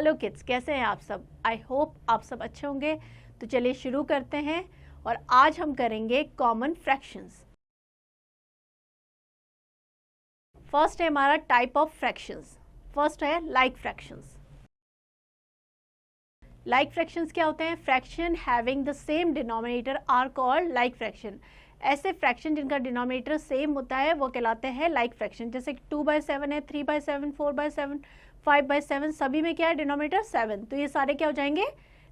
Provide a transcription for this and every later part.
Hello kids, कैसे हैं आप सब? आई होप आप सब अच्छे होंगे। तो चलिए शुरू करते हैं और आज हम करेंगे कॉमन फ्रैक्शंस। फर्स्ट है हमारा टाइप ऑफ फ्रैक्शंस। फर्स्ट है लाइक फ्रैक्शंस। लाइक फ्रैक्शंस क्या होते हैं? Fraction having the same denominator are called like fraction. ऐसे फ्रैक्शन जिनका डिनोमिनेटर सेम होता है वो कहलाते हैं लाइक फ्रैक्शन। जैसे 2/7 है, 3/7, 4/7, 5/7, सभी में क्या है? डिनोमिनेटर 7। तो ये सारे क्या हो जाएंगे?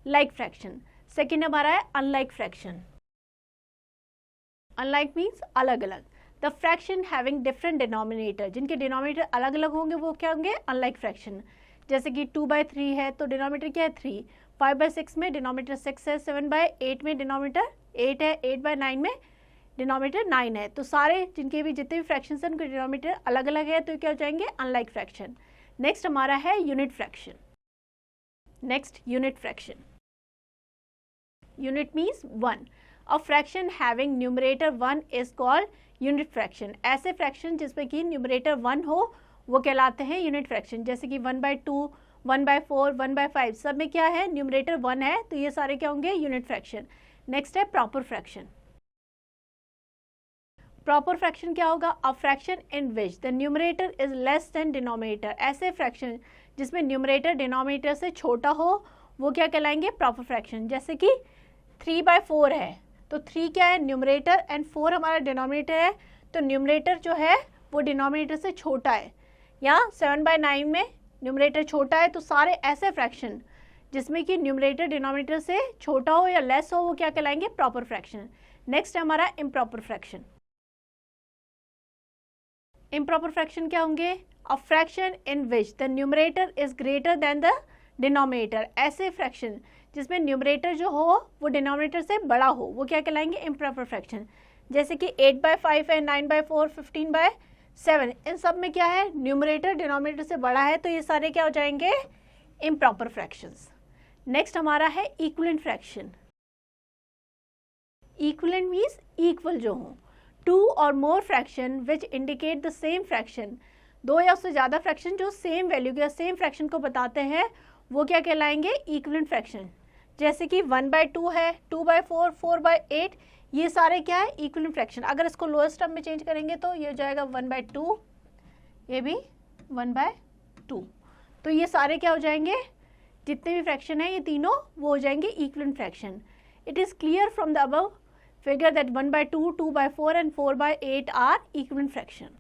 Like fraction. सेकेंड हमारा है अनलाइक फ्रैक्शन। अनलाइक मीन्स अलग अलग। The fraction having different denominator, जिनके डिनोमिनेटर अलग अलग होंगे वो क्या होंगे? Unlike fraction. जैसे कि 2/3 है तो डिनोमिनेटर क्या है? 3। 5/6 में डिनोमिनेटर 6 है। 7/8 में डिनोमिनेटर 8 है। 8/9 में डिनोमिनेटर 9 है। तो सारे जिनके भी जितने भी फ्रैक्शंस हैं उनके डिनोमिनेटर अलग अलग है, तो क्या हो जाएंगे? Unlike fraction. नेक्स्ट हमारा है unit fraction. Next unit fraction. Unit means 1। A fraction having numerator 1 is called unit fraction. ऐसे फ्रैक्शन जिसमें कि न्यूमरेटर 1 हो वो कहलाते हैं यूनिट फ्रैक्शन। जैसे कि 1/2, 1/4, 1/5, सब में क्या है? न्यूमरेटर 1 है, तो ये सारे क्या होंगे? Unit fraction. नेक्स्ट है प्रॉपर फ्रैक्शन। प्रॉपर फ्रैक्शन क्या होगा? A fraction in which the numerator is less than denominator. ऐसे फ्रैक्शन जिसमें न्यूमरेटर डिनोमिनेटर से छोटा हो वो क्या कहलाएंगे? Proper fraction. जैसे कि 3/4 है तो 3 क्या है? न्यूमरेटर, एंड 4 हमारा डिनोमिनेटर है, तो न्यूमरेटर जो है वो डिनोमिनेटर से छोटा है। या 7/9 में न्यूमरेटर छोटा है। तो सारे ऐसे फ्रैक्शन जिसमें कि न्यूमरेटर डिनोमिनेटर से छोटा हो या लेस हो वो क्या कहलाएंगे? Proper fraction. नेक्स्ट है हमारा इम्प्रॉपर फ्रैक्शन। इम्प्रॉपर फ्रैक्शन क्या होंगे? अ fraction in which the numerator is greater than the denominator. ऐसे फ्रैक्शन जिसमें न्यूमरेटर जो हो वो डिनोमिनेटर से बड़ा हो वो क्या कहलाएंगे? Improper fraction. जैसे कि 8/5 है, 9/4, 15/7, इन सब में क्या है? न्यूमरेटर डिनोमिनेटर से बड़ा है, तो ये सारे क्या हो जाएंगे? Improper fractions. नेक्स्ट हमारा है equivalent fraction. Equivalent means equal जो हो। 2 और more fraction which indicate the same fraction. 2 या उससे ज़्यादा फ्रैक्शन जो सेम वैल्यू या सेम फ्रैक्शन को बताते हैं वो क्या कहलाएंगे? Equivalent fraction. जैसे कि 1/2 है, 2/4, 4/8, ये सारे क्या है? Equivalent fraction. अगर इसको लोएस्ट टर्म में चेंज करेंगे तो ये हो जाएगा 1/2, ये भी 1/2। तो ये सारे क्या हो जाएंगे? जितने भी फ्रैक्शन है ये तीनों वो हो जाएंगे equivalent fraction. It is clear from the above figure that 1/2, 2/4 and 4/8 are equivalent fraction.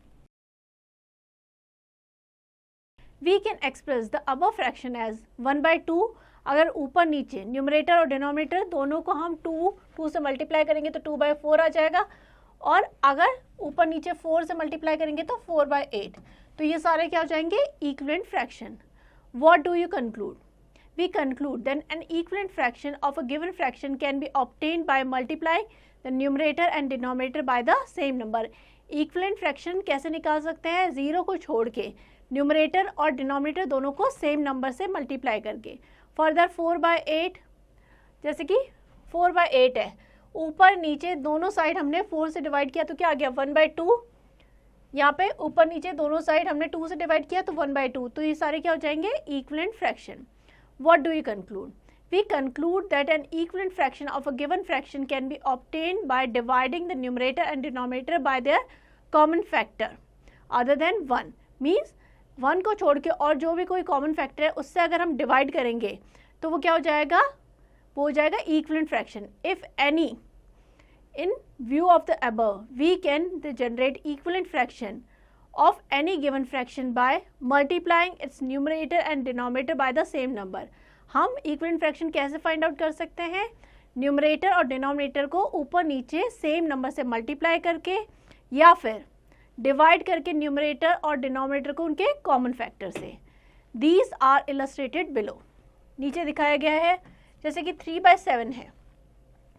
We can express the above fraction as 1/2। अगर ऊपर नीचे न्यूमरेटर और डिनोमिनेटर दोनों को हम 2 से मल्टीप्लाई करेंगे तो 2/4 आ जाएगा, और अगर ऊपर नीचे 4 से मल्टीप्लाई करेंगे तो 4/8। तो ये सारे क्या हो जाएंगे? Equivalent fraction. What do you conclude? We conclude that an equivalent fraction of a given fraction can be obtained by multiplying the numerator and denominator by the same number। equivalent fraction कैसे निकाल सकते हैं? 0 को छोड़ के numerator और denominator दोनों को सेम नंबर से मल्टीप्लाई करके। फर्दर 4/8, जैसे कि 4/8 है, ऊपर नीचे दोनों साइड हमने 4 से डिवाइड किया तो क्या आ गया? 1/2। यहाँ पे ऊपर नीचे दोनों साइड हमने 2 से डिवाइड किया तो 1/2। तो ये सारे क्या हो जाएंगे? Equivalent fraction. What do we conclude? We conclude that an equivalent fraction of a given fraction can be obtained by dividing the numerator and denominator by their common factor other than 1। Means 1 को छोड़ के और जो भी कोई common factor है उससे अगर हम डिवाइड करेंगे तो वो क्या हो जाएगा? वो हो जाएगा equivalent fraction. If any, in view of the above, we can generate equivalent fraction of any given fraction by multiplying its numerator and denominator by the same number। हम equivalent fraction कैसे फाइंड आउट कर सकते हैं? Numerator और denominator को ऊपर नीचे same number से मल्टीप्लाई करके या फिर डिवाइड करके न्यूमरेटर और डिनोमिनेटर को उनके कॉमन फैक्टर से। These are illustrated below. नीचे दिखाया गया है। जैसे कि 3/7 है,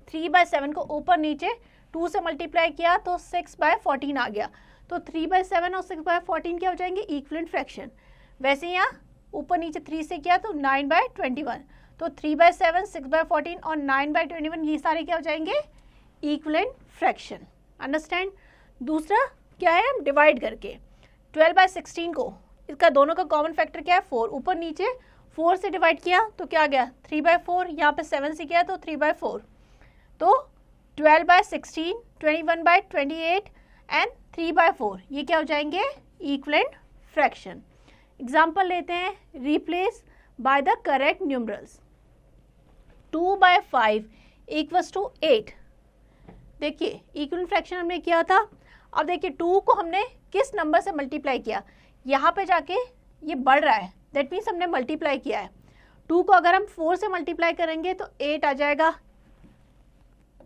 3/7 को ऊपर नीचे 2 से मल्टीप्लाई किया तो 6/14 आ गया, तो 3/7 और 6/14 क्या हो जाएंगे? Equivalent fraction. वैसे यहाँ ऊपर नीचे 3 से किया तो 9/21, तो 3/7, 6/14 और 9/21 ये सारे क्या हो जाएंगे? Equivalent fraction. अंडरस्टैंड? दूसरा क्या है? हम डिवाइड करके 12/16 को, इसका दोनों का कॉमन फैक्टर क्या है? 4। ऊपर नीचे 4 से डिवाइड किया तो क्या आ गया 3/4, यहाँ पे 7 से किया तो 3/4, तो 12/16, 21/28 एंड 3/4, ये क्या हो जाएंगे इक्विवेलेंट फ्रैक्शन। एग्जाम्पल लेते हैं, replace by the correct numerals. 2/5 equals to 8। देखिए इक्विवेलेंट फ्रैक्शन हमने किया था, अब देखिए 2 को हमने किस नंबर से मल्टीप्लाई किया, यहाँ पे जाके ये बढ़ रहा है, दैट मीन्स हमने मल्टीप्लाई किया है। 2 को अगर हम 4 से मल्टीप्लाई करेंगे तो 8 आ जाएगा,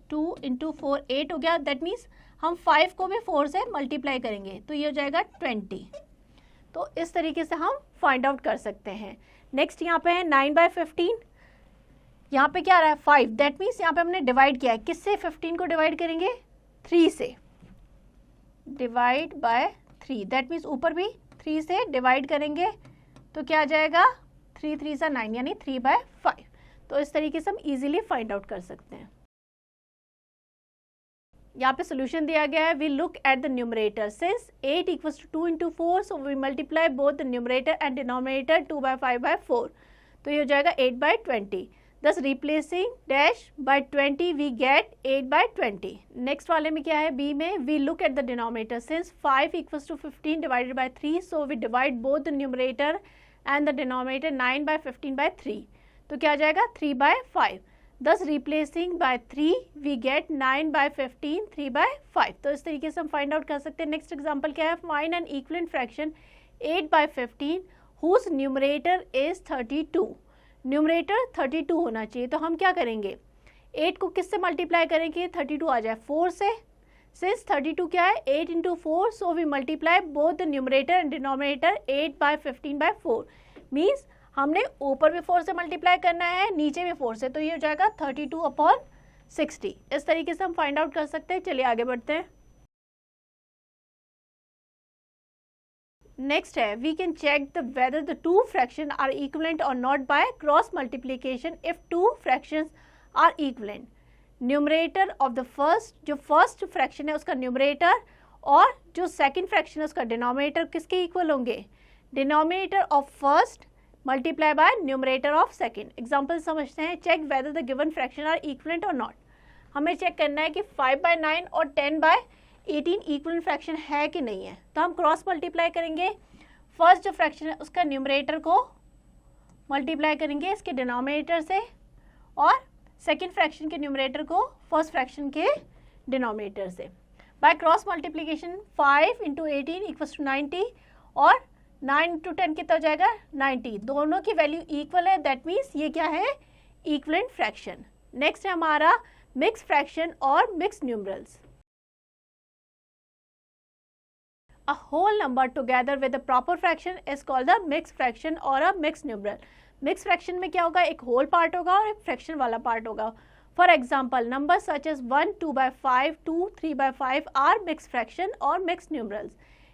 2 × 4 8 हो गया, दैट मीन्स हम 5 को भी 4 से मल्टीप्लाई करेंगे तो ये हो जाएगा 20। तो इस तरीके से हम फाइंड आउट कर सकते हैं। नेक्स्ट यहाँ पे है 9/15, यहाँ पे क्या आ रहा है 5, दैट मीन्स यहाँ पे हमने डिवाइड किया है, किससे 15 को डिवाइड करेंगे 3 से, डिवाइड बाय 3, दैट मीन्स ऊपर भी 3 से डिवाइड करेंगे तो क्या आ जाएगा 3 3 सा 9 यानी 3/5। तो इस तरीके से हम इजीली फाइंड आउट कर सकते हैं। यहाँ पे सोल्यूशन दिया गया है, we look at the numerator, since 8 equals to 2 × 4 so we multiply both the numerator and denominator 2/5/4, तो ये हो जाएगा 8/20, thus replacing dash by 20 we get 8/20। Next वाले में क्या है बी में, we look at the denominator, since 5 equals to 15 divided by 3 so we divide both the numerator and the denominator 9/15/3, तो क्या आ जाएगा 3/5, दस रिप्लेसिंग बाय 3 वी गेट 9/15 3/5। तो इस तरीके से हम फाइंड आउट कर सकते हैं। नेक्स्ट एग्जांपल क्या है, find an equivalent fraction 8/15 whose numerator is 32। Numerator 32 होना चाहिए, तो हम क्या करेंगे 8 को किससे मल्टीप्लाई करेंगे 32 आ जाए 4 से, सिंस 32 क्या है 8 × 4 so we multiply both the numerator and denominator 8/15/4, means हमने ऊपर भी 4 से मल्टीप्लाई करना है नीचे भी 4 से, तो ये हो जाएगा 32/60। इस तरीके से हम फाइंड आउट कर सकते हैं। चलिए आगे बढ़ते हैं। नेक्स्ट है, we can check the whether the two fraction are equivalent और not by cross multiplication if two fractions are equivalent. Numerator of the first, जो फर्स्ट फ्रैक्शन है उसका न्यूमरेटर और जो सेकंड फ्रैक्शन है उसका डिनोमिनेटर किसके इक्वल होंगे, denominator of first multiply by numerator of second. Example समझते हैं, check whether the given fraction are equivalent और नॉट। हमें चेक करना है कि 5/9 और 10/18 इक्विवेलेंट फ्रैक्शन है कि नहीं है, तो हम क्रॉस मल्टीप्लाई करेंगे। फर्स्ट जो फ्रैक्शन है उसका न्यूमरेटर को मल्टीप्लाई करेंगे इसके डिनोमिनेटर से, और सेकेंड फ्रैक्शन के न्यूमरेटर को फर्स्ट फ्रैक्शन के डिनोमिनेटर से। बाय क्रॉस मल्टीप्लीकेशन 5 × 18 = 90 और 9 × 10 कितना हो जाएगा 90, दोनों की वैल्यू इक्वल है, दैट मीन्स ये क्या है इक्विवेलेंट फ्रैक्शन। नेक्स्ट है हमारा मिक्स फ्रैक्शन और mix numerals. A whole number together with a proper fraction is called the mixed fraction or a mixed numeral. Mix fraction में क्या होगा, एक होल पार्ट होगा और एक फ्रैक्शन वाला पार्ट होगा। For example number such as 1 2/5 2 3/5 are mix fraction और मिक्स न्यूमरल्स।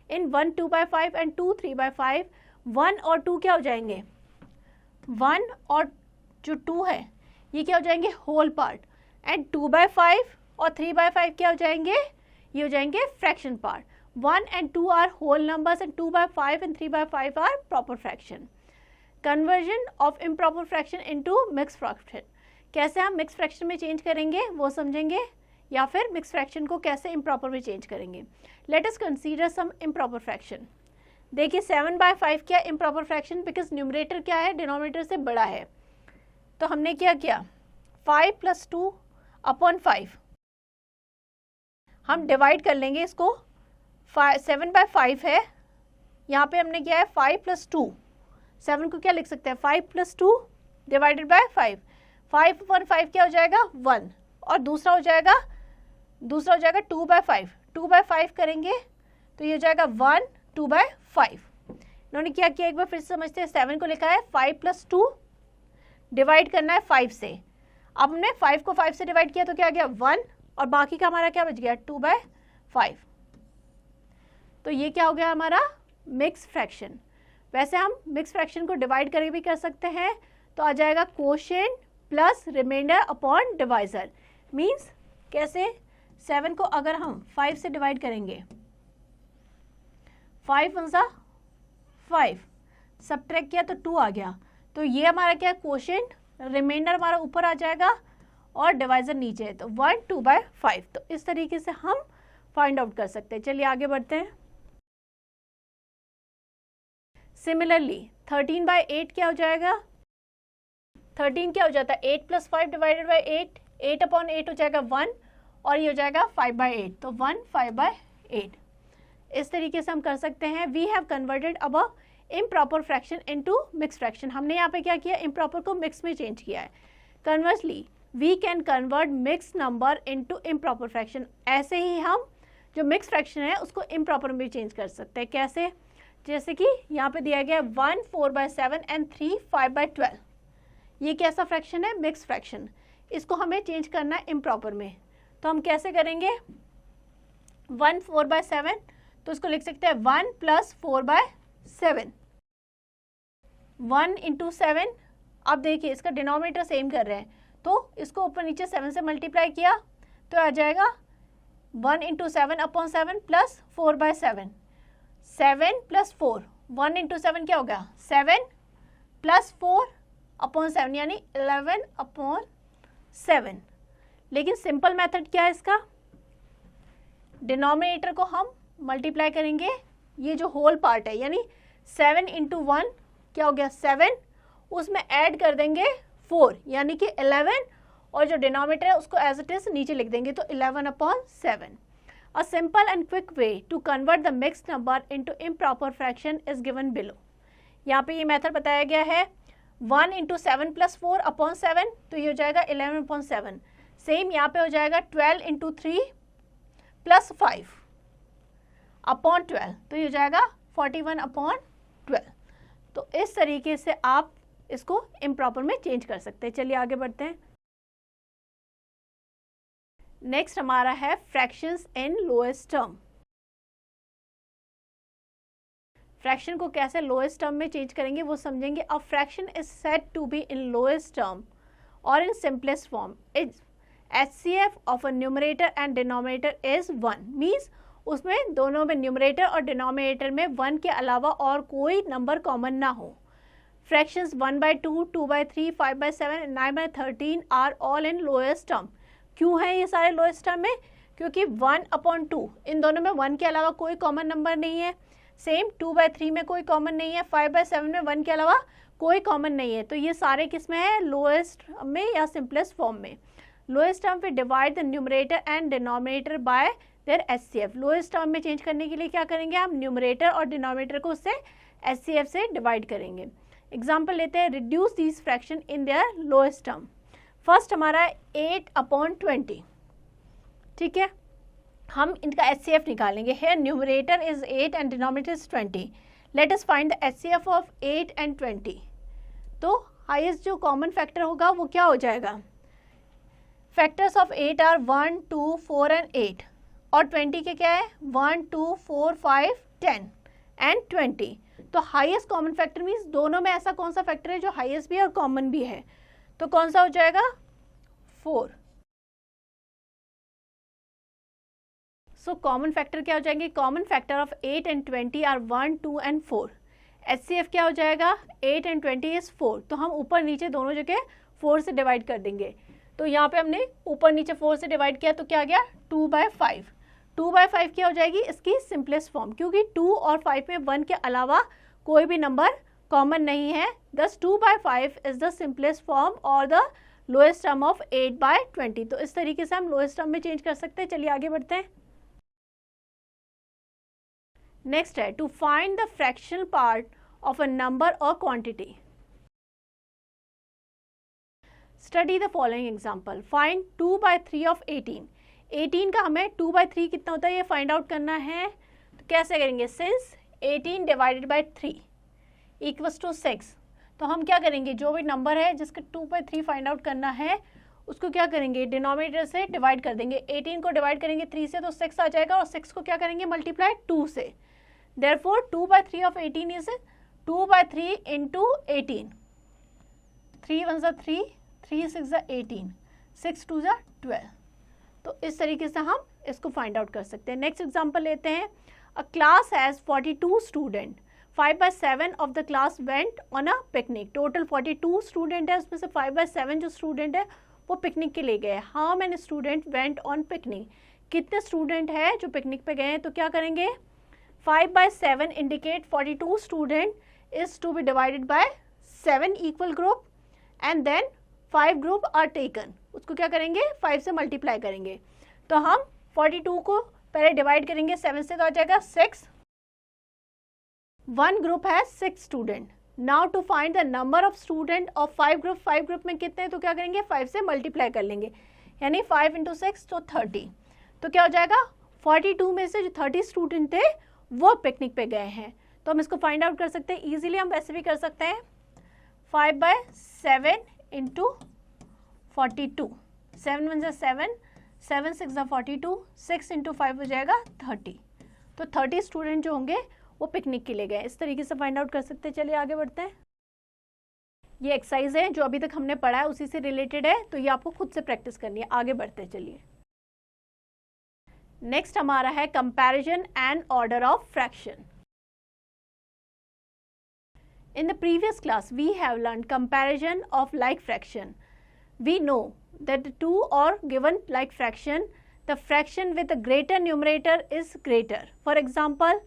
इन 1 2/5 एंड 2 3/5 1 और 2 क्या हो जाएंगे, 1 और जो 2 है ये क्या हो जाएंगे होल पार्ट, एंड 2/5 और 3/5 क्या हो जाएंगे, ये हो जाएंगे fraction part. 1 and 2 are whole numbers and 2/5 and 3/5 are proper fraction. Conversion of improper fraction into mixed fraction. कैसे हम मिक्स फ्रैक्शन में चेंज करेंगे वो समझेंगे, या फिर मिक्स फ्रैक्शन को कैसे इम्प्रॉपर में चेंज करेंगे। लेट अस कंसीडर सम इम्प्रॉपर फ्रैक्शन। देखिए 7/5 क्या इम्प्रॉपर फ्रैक्शन, बिकॉज न्यूमरेटर क्या है डिनोमिनेटर से बड़ा है, तो हमने क्या किया 5 + 2/5 हम डिवाइड कर लेंगे इसको। 7/5 है, यहाँ पे हमने किया है 5 + 2, 7 को क्या लिख सकते हैं 5 + 2 डिवाइडेड बाय 5, 5/5 क्या हो जाएगा 1, और दूसरा हो जाएगा 2/5, 2/5 करेंगे तो ये हो जाएगा 1 2/5। इन्होंने क्या किया एक बार फिर से समझते हैं, 7 को लिखा है 5 + 2 डिवाइड करना है 5 से। अब हमने 5 को 5 से डिवाइड किया तो क्या आ गया 1, और बाकी का हमारा क्या बच गया 2/5। तो ये क्या हो गया हमारा मिक्स फ्रैक्शन। वैसे हम मिक्स फ्रैक्शन को डिवाइड करके भी कर सकते हैं, तो आ जाएगा quotient plus remainder upon divisor. Means कैसे, 7 को अगर हम 5 से डिवाइड करेंगे, 5 × 5 सब्ट्रैक्ट किया तो 2 आ गया, तो ये हमारा क्या है, क्वोशिएंट, रिमाइंडर हमारा ऊपर आ जाएगा और डिवाइजर नीचे है, तो 1 2/5। तो इस तरीके से हम फाइंड आउट कर सकते हैं। चलिए आगे बढ़ते हैं। सिमिलरली 13/8 क्या हो जाएगा, 13 क्या हो जाता है, 8 + 5 डिवाइडेड बाई 8, 8/8 हो जाएगा 1 और ये हो जाएगा 5/8, तो 1 5/8। इस तरीके से हम कर सकते हैं। We have converted above improper fraction into mix fraction. हमने यहाँ पे क्या किया, इम्प्रॉपर को मिक्स में चेंज किया है। Conversely we can convert mix number into improper fraction. ऐसे ही हम जो मिक्स फ्रैक्शन है उसको इम्प्रॉपर में चेंज कर सकते हैं। कैसे, जैसे कि यहाँ पे दिया गया 1 4/7 एंड 3 5/12। ये कैसा फ्रैक्शन है, मिक्स फ्रैक्शन। इसको हमें चेंज करना है इम्प्रॉपर में, तो हम कैसे करेंगे, 1 4/7, तो इसको लिख सकते हैं 1 + 4/7, 1 × 7। अब देखिए इसका डिनोमिनेटर सेम कर रहे हैं, तो इसको ऊपर नीचे 7 से मल्टीप्लाई किया तो आ जाएगा 1 × 7/7 + 4/7, 7 + 4, 1 × 7 क्या हो गया, 7 + 4/7 यानी 11/7। लेकिन सिंपल मेथड क्या है इसका, डिनोमिनेटर को हम मल्टीप्लाई करेंगे, ये जो होल पार्ट है यानी 7 × 1 क्या हो गया 7, उसमें ऐड कर देंगे 4 यानी कि 11, और जो डिनोमिनेटर है उसको एज इट इज नीचे लिख देंगे, तो 11/7। A simple and quick way to convert the mixed number into improper fraction is given below. यहाँ पे ये मेथड बताया गया है, 1 × 7 + 4/7, तो ये हो जाएगा 11/7। सेम यहाँ पे हो जाएगा 12 × 3 + 5/12, तो ये हो जाएगा 41/12। तो इस तरीके से आप इसको इम्प्रॉपर में चेंज कर सकते हैं। चलिए आगे बढ़ते हैं। नेक्स्ट हमारा है fractions in lowest term. Fraction को कैसे लोएस्ट टर्म में चेंज करेंगे वो समझेंगे। A fraction is said to be in lowest term और in simplest form is HCF of a numerator and denominator is 1। Means उसमें दोनों में न्यूमरेटर और डिनोमिनेटर में 1 के अलावा और कोई नंबर कॉमन ना हो। Fractions 1/2, 2/3, 5/7 and 9/13 are all in lowest term. क्यों है ये सारे लोएस्ट टर्म में, क्योंकि 1/2 इन दोनों में 1 के अलावा कोई कॉमन नंबर नहीं है। सेम 2/3 में कोई कॉमन नहीं है, 5/7 में 1 के अलावा कोई कॉमन नहीं है। तो ये सारे किस में है, लोएस्ट में या सिंपलेस्ट फॉर्म में। लोएस्ट टर्म पे divide the numerator and denominator by there HCF। Lowest term में चेंज करने के लिए क्या करेंगे, हम न्यूमरेटर और डिनोमिनेटर को उससे HCF से डिवाइड करेंगे। एग्जाम्पल लेते हैं, reduce these fraction in their lowest term. First हमारा 8/20, ठीक है, हम इनका HCF निकालेंगे। है numerator is 8 and denominator is 20। Let us find the HCF of 8 and 20। तो हाईएस्ट जो कॉमन फैक्टर होगा वो क्या हो जाएगा, फैक्टर्स ऑफ 8 आर 1 2 4 and 8 और 20 के क्या है 1 2 4 5 10 and 20। तो हाईएस्ट कॉमन फैक्टर मीन्स दोनों में ऐसा कौन सा फैक्टर है जो हाईएस्ट भी है और कॉमन भी है, तो कौन सा हो जाएगा 4। सो कॉमन फैक्टर क्या हो जाएंगे, common factor of 8 and 20 are 1 2 and 4। HCF क्या हो जाएगा, 8 and 20 इज 4। तो हम ऊपर नीचे दोनों जगह 4 से डिवाइड कर देंगे। तो यहाँ पे हमने ऊपर नीचे 4 से डिवाइड किया तो क्या आ गया 2/5। 2/5 क्या हो जाएगी इसकी सिंपलेस्ट फॉर्म, क्योंकि 2 और 5 में 1 के अलावा कोई भी नंबर कॉमन नहीं है। दस 2/5 इज द सिंपलेस्ट फॉर्म और द लोएस्ट टर्म ऑफ 8/20। तो इस तरीके से हम लोएस्ट टर्म में चेंज कर सकते हैं। चलिए आगे बढ़ते हैं। नेक्स्ट है to find the fractional part of a number और quantity. Study the following example. Find 2/3 of 18। 18 का हमें 2/3 कितना होता है ये फाइंड आउट करना है। तो कैसे करेंगे, since 18 divided by 3 equals to 6, तो हम क्या करेंगे, जो भी नंबर है जिसका 2/3 फाइंड आउट करना है उसको क्या करेंगे, डिनोमिनेटर से डिवाइड कर देंगे। 18 को डिवाइड करेंगे 3 से तो 6 आ जाएगा और 6 को क्या करेंगे मल्टीप्लाई 2 से। Therefore 2/3 of 18 is 2/3 into 18। 3 1 ज़ा 3, 3 6 ज़ा 18, 6 2 ज़ा 12। तो इस तरीके से हम इसको फाइंड आउट कर सकते हैं। नेक्स्ट एग्जाम्पल लेते हैं। अ class has 42 student, 5/7 of the class went on a picnic. Total 42 student है, उसमें से 5/7 जो स्टूडेंट है वो पिकनिक के लिए गए। How many student went on picnic, कितने स्टूडेंट है जो पिकनिक पे गए हैं। तो क्या करेंगे, 5/7 indicate 42 student is to be divided by 7 equal group and then 5 group are taken. उसको क्या करेंगे, 5 से मल्टीप्लाई करेंगे। तो हम 42 को पहले डिवाइड करेंगे 7 से, तो आ जाएगा 6। 1 ग्रुप है 6 student. Now to find the number of student of 5 group. 5 group में कितने हैं, तो क्या करेंगे 5 से मल्टीप्लाई कर लेंगे, यानी 5 × 6 तो 30। तो क्या हो जाएगा, 42 में से जो 30 स्टूडेंट थे वो पिकनिक पे गए हैं। तो हम इसको फाइंड आउट कर सकते हैं इजीली, हम वैसे भी कर सकते हैं 5/7 × 42, 7 × 7, 7 × 6 = 42, 6 × 5 हो जाएगा 30। तो 30 स्टूडेंट जो होंगे वो पिकनिक के लिए गए। इस तरीके से फाइंड आउट कर सकते हैं। चलिए आगे बढ़ते हैं। ये एक्सरसाइज है जो अभी तक हमने पढ़ा है उसी से रिलेटेड है, तो ये आपको खुद से प्रैक्टिस करनी है। आगे बढ़ते हैं, चलिए। नेक्स्ट हमारा है comparison and order of fraction. In the previous class, we have learned comparison of like fraction. We know that the two or given like fraction, the fraction with the greater numerator is greater. For example,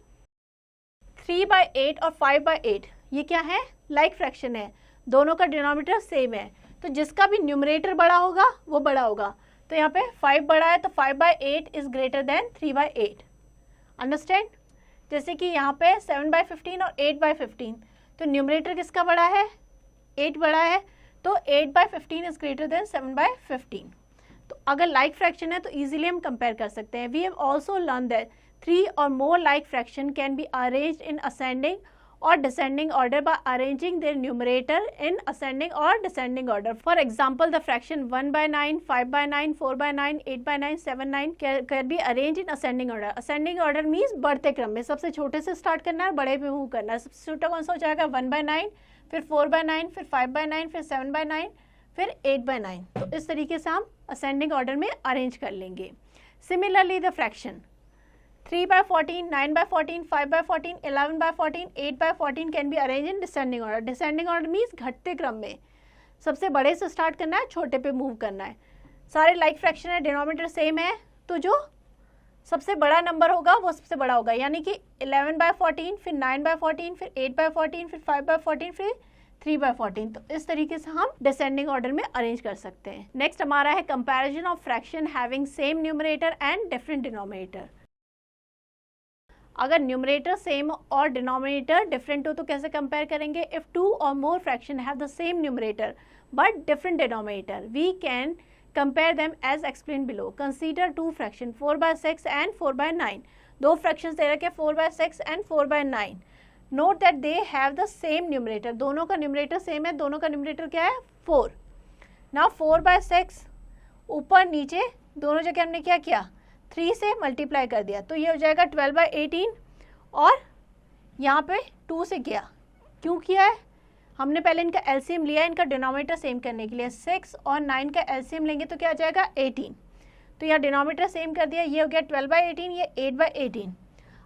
3/8 और 5/8, ये क्या है, like fraction है, दोनों का denominator same है, तो जिसका भी न्यूमरेटर बड़ा होगा वो बड़ा होगा। तो यहाँ पे 5 बड़ा है तो 5/8 इज ग्रेटर देन 3/8। अंडरस्टैंड? जैसे कि यहाँ पे 7/15 और 8/15, तो न्यूमरेटर किसका बड़ा है, 8 बड़ा है, तो 8/15 इज ग्रेटर देन 7/15। तो अगर लाइक फ्रैक्शन है तो इजीली हम कंपेयर कर सकते हैं। We have also learn that 3 or more like fraction can be arranged in ascending or descending order by arranging their numerator in ascending or descending order. For example, the fraction 1/9, 5/9, 4/9, 8/9, 7/9 can be arranged in ascending order. Ascending order means बढ़ते क्रम में, सबसे छोटे से start करना है, बड़े पे मूव करना है। सबसे छोटा कौन सा हो जाएगा, 1/9, फिर 4/9, फिर 5/9, फिर 7/9, फिर 8/9। तो इस तरीके से हम ascending order में अरेंज कर लेंगे। Similarly, the fraction 3/14, 9/14, 5/14, 11/14, 8/14 can be arranged in descending order. Descending order means घटते क्रम में, सबसे बड़े से स्टार्ट करना है, छोटे पे मूव करना है। सारे लाइक फ्रैक्शन है, डिनोमिनेटर सेम है, तो जो सबसे बड़ा नंबर होगा वो सबसे बड़ा होगा, यानी कि 11/14, फिर 9/14, फिर 8/14, फिर 5/14, फिर 3/14। तो इस तरीके से हम डिसेंडिंग ऑर्डर में अरेंज कर सकते हैं। नेक्स्ट हमारा है comparison of fraction having same numerator and different denominator. अगर न्यूमरेटर सेम और डिनोमिनेटर डिफरेंट हो तो कैसे कंपेयर करेंगे, इफ 2 और more fraction have the same numerator but different denominator, we can compare them as explain below. Consider 2 fraction 4/6 and 4/9। दो fractions दे रखे 4/6 and 4/9। Note that they have the same numerator, दोनों का न्यूमरेटर सेम है, दोनों का numerator क्या है, 4। नाउ 4/6 ऊपर नीचे दोनों जगह हमने क्या किया, 3 से मल्टीप्लाई कर दिया, तो ये हो जाएगा 12/18। और यहाँ पे 2 से किया, क्यों किया है, हमने पहले इनका एलसीएम लिया है इनका डिनोमिनेटर सेम करने के लिए। 6 और 9 का एलसीएम लेंगे तो क्या आ जाएगा 18, तो यहाँ डिनोमिनेटर सेम कर दिया, ये हो गया 12/18, ये 8/18।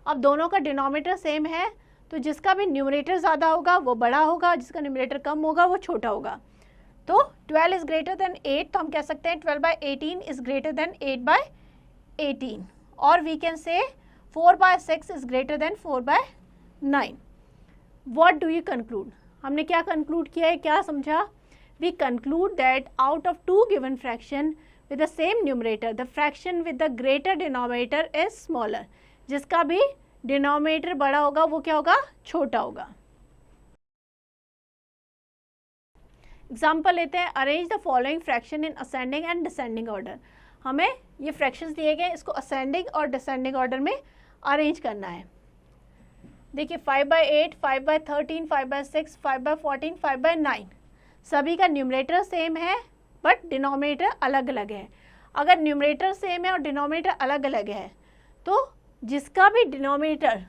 अब दोनों का डिनोमिनेटर सेम है तो जिसका भी न्यूमरेटर ज़्यादा होगा वो बड़ा होगा, जिसका न्यूमरेटर कम होगा वो छोटा होगा। तो 12 इज़ ग्रेटर देन 8, तो हम कह सकते हैं 12/18 इज़ ग्रेटर देन 8/18, और we can say 4/6 is greater than 4/9। What do you conclude, हमने क्या कंक्लूड किया है, क्या समझा, we conclude that out of 2 given fraction with the same numerator, the fraction with the greater denominator is smaller. जिसका भी denominator बड़ा होगा वो क्या होगा, छोटा होगा। एग्जाम्पल लेते हैं, arrange the following fraction in ascending and descending order. हमें ये फ्रैक्शंस दिए गए, इसको असेंडिंग और डिसेंडिंग ऑर्डर में अरेंज करना है। देखिए 5/8, 5/13, 5/6, 5/14, 5/9, सभी का न्यूमरेटर सेम है बट डिनोमिनेटर अलग अलग है। अगर न्यूमरेटर सेम है और डिनोमिनेटर अलग अलग है तो जिसका भी डिनोमिनेटर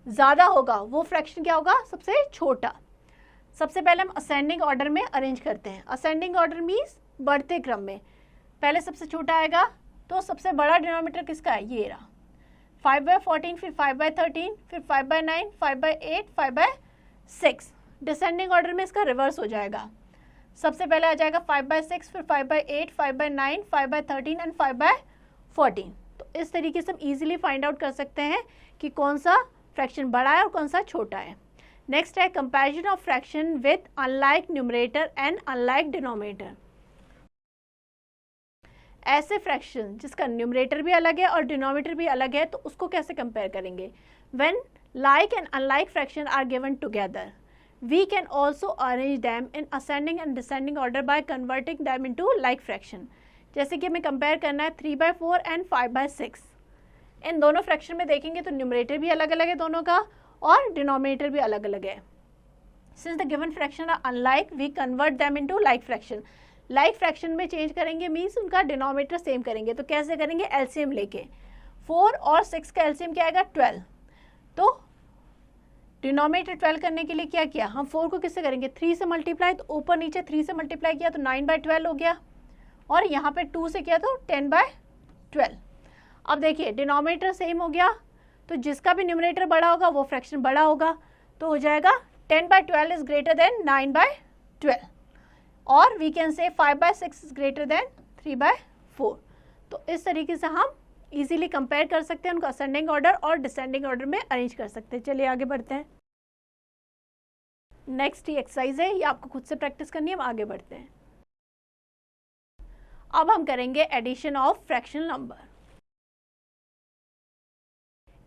ज़्यादा होगा वो फ्रैक्शन क्या होगा, सबसे छोटा। सबसे पहले हम असेंडिंग ऑर्डर में अरेंज करते हैं। असेंडिंग ऑर्डर मीन्स बढ़ते क्रम में, पहले सबसे छोटा आएगा तो सबसे बड़ा डिनोमिनेटर किसका है, ये रहा, 5/14, फिर 5/13, फिर 5/9, 5/8, 5/6। डिसेंडिंग ऑर्डर में इसका रिवर्स हो जाएगा। सबसे पहले आ जाएगा 5/6, फिर 5/8, 5/9, 5/13 एंड 5/14। तो इस तरीके से हम इजीली फाइंड आउट कर सकते हैं कि कौन सा फ्रैक्शन बड़ा है और कौन सा छोटा है। नेक्स्ट है comparison of fraction with unlike numerator and unlike denominator. ऐसे फ्रैक्शन जिसका न्यूमरेटर भी अलग है और डिनोमिनेटर भी अलग है, तो उसको कैसे कंपेयर करेंगे? When like and unlike fraction are given together, we can also arrange them in ascending and descending order by converting them into like fraction। जैसे कि हमें कंपेयर करना है 3/4 एंड 5/6। इन दोनों फ्रैक्शन में देखेंगे तो न्यूमरेटर भी अलग अलग है दोनों का और डिनोमिनेटर भी अलग अलग है। Since the given fraction are unlike, we convert them into like fraction. Like fraction में चेंज करेंगे मीन्स उनका डिनोमिनेटर सेम करेंगे। तो कैसे करेंगे? एलसीएम लेके। 4 और 6 का एलसीएम क्या आएगा? 12। तो डिनोमिनेटर 12 करने के लिए क्या किया? हम 4 को किससे करेंगे? 3 से मल्टीप्लाई। तो ऊपर नीचे 3 से मल्टीप्लाई किया तो 9/12 हो गया, और यहाँ पे 2 से किया तो 10/12। अब देखिए डिनोमिनेटर सेम हो गया, तो जिसका भी न्यूमरेटर बड़ा होगा वो फ्रैक्शन बड़ा होगा। तो हो जाएगा 10/12 इज ग्रेटर देन 9/12, और वी कैन से 5/6 इज ग्रेटर देन 3/4। तो इस तरीके से हम इजीली कंपेयर कर सकते हैं, उनको असेंडिंग ऑर्डर और डिसेंडिंग ऑर्डर में अरेंज कर सकते हैं। चलिए आगे बढ़ते हैं। नेक्स्ट ही एक्सरसाइज है, ये आपको खुद से प्रैक्टिस करनी है। हम आगे बढ़ते हैं। अब हम करेंगे addition of fractional number.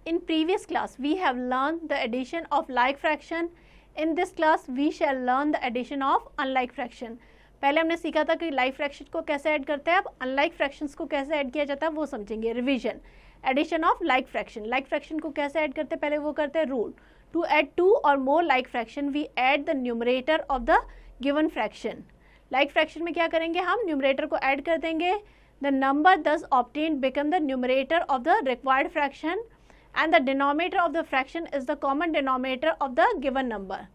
In previous class we have learn the addition of like fraction. In this class we shall learn the addition of unlike fraction. पहले हमने सीखा था कि लाइक फ्रैक्शन को कैसे ऐड करते हैं, अब अनलाइक फ्रैक्शंस को कैसे ऐड किया जाता है वो समझेंगे। Revision, addition of like fraction. Like fraction को कैसे ऐड करते हैं, पहले वो करते हैं रूल। टू ऐड 2 और more like fraction we add the numerator of the given fraction. Like fraction में क्या करेंगे? हम न्यूमरेटर को ऐड कर देंगे। The number thus obtained become the numerator of the required fraction and the denominator of the fraction is the common denominator of the given number.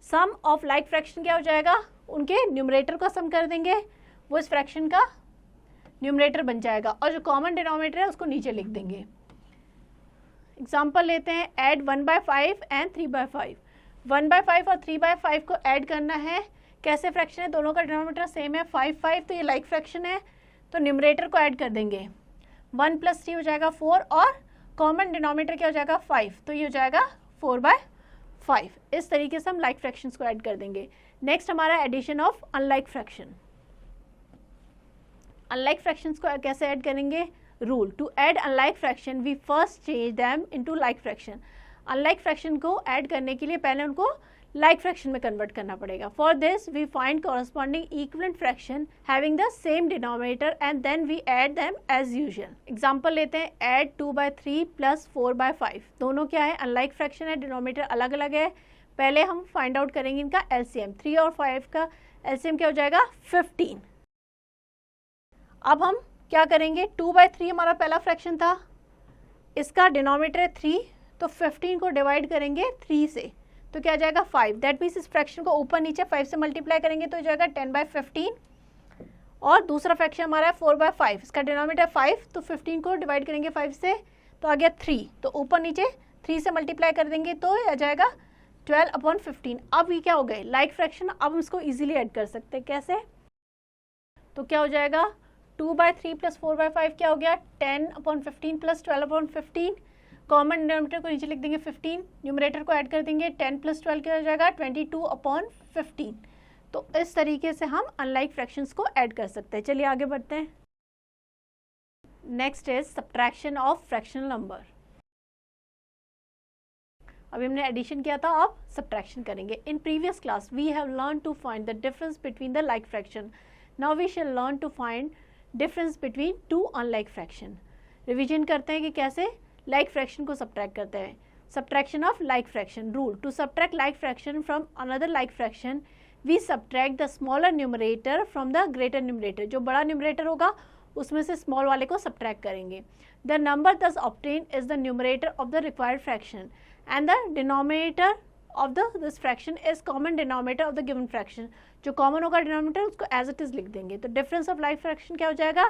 Sum of like fraction क्या हो जाएगा? उनके numerator को सम कर देंगे, वो इस फ्रैक्शन का न्यूमरेटर बन जाएगा, और जो कॉमन डिनोमिनेटर है उसको नीचे लिख देंगे। एग्जांपल लेते हैं, ऐड 1/5 एंड 3/5। 1/5 और 3/5 को ऐड करना है। कैसे फ्रैक्शन है? दोनों का डिनोमिनेटर सेम है 5/5, तो ये लाइक फ्रैक्शन है, तो न्यूमरेटर को ऐड कर देंगे। 1 + 3 हो जाएगा 4, और कॉमन डिनोमिनेटर क्या हो जाएगा? 5, तो ये हो जाएगा 4/5। इस तरीके से हम लाइक फ्रैक्शंस को ऐड कर देंगे। नेक्स्ट हमारा addition of unlike fraction. Unlike fractions को कैसे ऐड करेंगे? Rule, to add unlike fraction we first change them into like fraction. Unlike fraction को ऐड करने के लिए पहले उनको लाइक फ्रैक्शन में कन्वर्ट करना पड़ेगा। For this we find corresponding equivalent fraction having the same denominator and then we add them as usual. Example लेते हैं, ऐड 2/3 + 4/5। दोनों क्या है? अनलाइक फ्रैक्शन है, डिनोमिनेटर अलग अलग है। पहले हम फाइंड आउट करेंगे इनका एलसीएम। 3 और 5 का एलसीएम क्या हो जाएगा? 15। अब हम क्या करेंगे? 2/3 हमारा पहला फ्रैक्शन था, इसका डिनोमिनेटर है 3, तो 15 को डिवाइड करेंगे 3 से, तो क्या आ जाएगा? 5। दैट मीन्स इस फ्रैक्शन को ऊपर नीचे 5 से मल्टीप्लाई करेंगे तो हो जाएगा 10/15। और दूसरा फ्रैक्शन हमारा है 4/5, इसका डिनोमिनेटर 5, तो 15 को डिवाइड करेंगे 5 से, तो आ गया 3, तो ऊपर नीचे 3 से मल्टीप्लाई कर देंगे तो आ जाएगा 12/15। अब ये क्या हो गए? Like fraction. अब हम इसको इजीली ऐड कर सकते हैं। कैसे? तो क्या हो जाएगा? 2/3 + 4/5 क्या हो गया? 10/15 + 12/15। कॉमन डिनोमिनेटर को नीचे लिख देंगे 15, न्यूमरेटर को ऐड कर देंगे 10 + 12 क्या हो जाएगा? 22/15। तो इस तरीके से हम अनलाइक फ्रैक्शंस को ऐड कर सकते हैं। चलिए आगे बढ़ते हैं। Next is subtraction of fractional number. अभी हमने एडिशन किया था, अब सब्ट्रैक्शन करेंगे। In previous class we have learn to find the difference between the like fraction. Now we shall learn to find difference between 2 unlike fraction. Revision करते हैं कि कैसे लाइक फ्रैक्शन को सब्ट्रैक्ट करते हैं। Subtraction of like fraction. Rule, to subtract like fraction from another like fraction we subtract the smaller numerator from the greater numerator. जो बड़ा numerator होगा उसमें से स्मॉल वाले को सब्ट्रैक्ट करेंगे। द नंबर दस obtain is the numerator of the required fraction and the denominator of this fraction is common denominator of the given fraction। जो common होगा denominator उसको as it is लिख देंगे। तो difference of like fraction क्या हो जाएगा?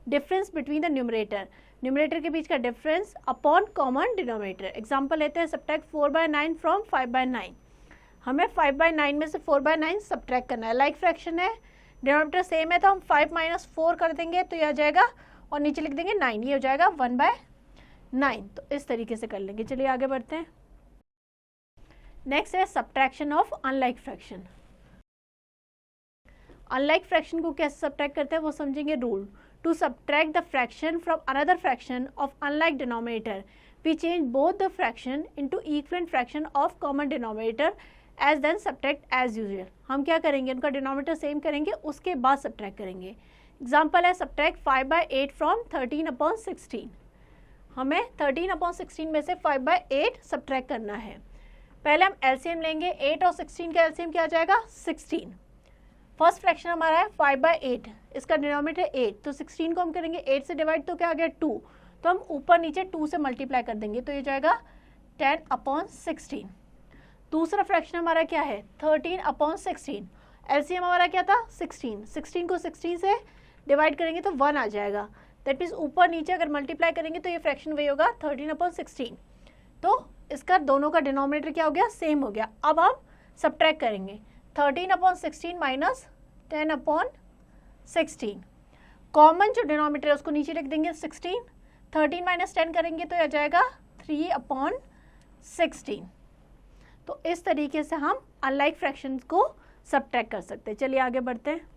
difference between the numerator। Numerator के बीच का difference upon common denominator. Example लेते हैं, सब्ट्रैक्ट 4/9 फ्रॉम 5/9। हमें 5/9 में से 4/9 सब्ट्रैक्ट करना है। लाइक फ्रैक्शन है, डिनोमिनेटर सेम है, तो हम 5 - 4 कर देंगे तो यह आ जाएगा, और नीचे लिख देंगे 9, ये हो जाएगा 1/9। तो इस तरीके से कर लेंगे। चलिए आगे बढ़ते हैं। नेक्स्ट है subtraction of unlike fraction. Unlike fraction को कैसे सब्ट्रैक्ट करते हैं वो समझेंगे। Rule to subtract the fraction from another fraction of unlike denominator, we change both the fraction into equivalent fraction of common denominator as then subtract as usual. हम क्या करेंगे, उनका डिनोमिनेटर सेम करेंगे, उसके बाद सब्ट्रैक्ट करेंगे। एग्जाम्पल है, subtract 5/8 from 13/16। हमें 13/16 में से 5/8 सब्ट्रैक्ट करना है। पहले हम एलसीएम लेंगे, 8 और 16 का एलसीएम क्या आ जाएगा, 16। फर्स्ट फ्रैक्शन हमारा है 5/8, इसका डिनोमिनेटर 8, तो 16 को हम करेंगे 8 से डिवाइड, तो क्या आ गया 2, तो हम ऊपर नीचे 2 से मल्टीप्लाई कर देंगे, तो ये जाएगा 10/16। दूसरा फ्रैक्शन हमारा क्या है, 13/16। एलसीएम हमारा क्या था, 16। 16 को 16 से डिवाइड करेंगे तो 1 आ जाएगा। दैट मीन्स ऊपर नीचे अगर मल्टीप्लाई करेंगे तो ये फ्रैक्शन वही होगा 13/16। तो इसका दोनों का डिनोमिनेटर क्या हो गया, सेम हो गया। अब हम सब्ट्रैक्ट करेंगे, 13/16 माइनस 10/16। कॉमन जो डिनोमिनेटर है उसको नीचे लिख देंगे 16। 13 - 10 करेंगे तो यह जाएगा 3/16। तो इस तरीके से हम अनलाइक फ्रैक्शंस को सब्ट्रैक्ट कर सकते हैं। चलिए आगे बढ़ते हैं।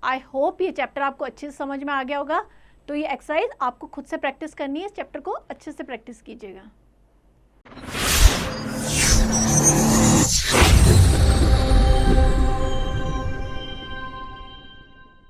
आई होप ये चैप्टर आपको अच्छे से समझ में आ गया होगा। तो ये एक्सरसाइज आपको खुद से प्रैक्टिस करनी है, इस चैप्टर को अच्छे से प्रैक्टिस कीजिएगा।